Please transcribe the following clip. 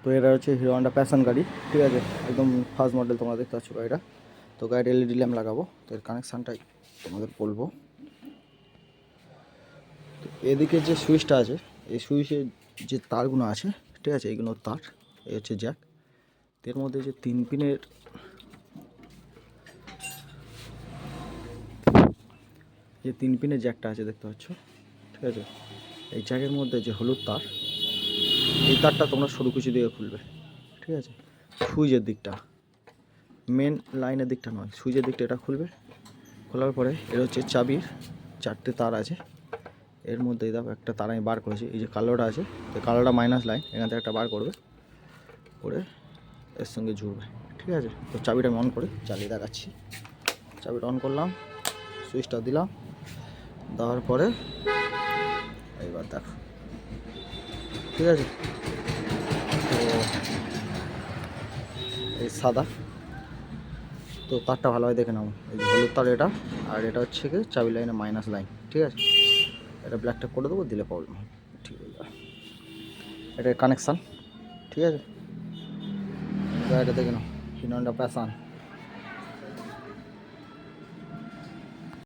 তো এটা হচ্ছে হিরো হন্ডা প্যাশন গাড়ি, ঠিক আছে, একদম ফার্স্ট মডেল তোমরা দেখতে পাচ্ছ গাড়িটা। তো গাড়ির এলইডি ল্যাম্প লাগাবো, তো এর কানেকশানটাই তোমাদের বলবো। তো এদিকে যে সুইচটা আছে, এই সুইচের যে তারগুলো আছে, ঠিক আছে, এইগুলো তার, এই হচ্ছে জ্যাক। এর মধ্যে যে 3 পিনের জ্যাকটা আছে দেখতে পাচ্ছ, ঠিক আছে, এই জ্যাকের মধ্যে যে হলুদ তার, এই তারটা তোমরা সরু কুচি দিয়ে খুলবে, ঠিক আছে। সুইচের দিকটা, মেন লাইনের দিকটা নয়, সুইচের দিকটা এটা খুলবে। খোলার পরে এর হচ্ছে চাবির 4টে তার আছে। এর মধ্যে দেখো একটা তার আমি বার করেছি, এই যে কালোটা আছে, তো কালোটা মাইনাস লাইন, এখান থেকে একটা বার করবে, করে এর সঙ্গে জুড়বে, ঠিক আছে। তো চাবিটা আমি অন করে চালিয়ে দেখাচ্ছি। চাবিটা অন করলাম, সুইচটা দিলাম, দেওয়ার পরে এইবার দেখো, ঠিক আছে। তো এই সাদা, তো তারটা ভালোভাবে দেখে নাও, এই যে হলুদ তার এটা, আর এটা হচ্ছে কি চাবি লাইনের মাইনাস লাইন, ঠিক আছে। এটা ব্ল্যাকটা করে দেবো, দিলে প্রবলেম হবে, ঠিক আছে। এটা কানেকশান, ঠিক আছে। এটা দেখে নাও, হিরো হন্ডা প্যাশন।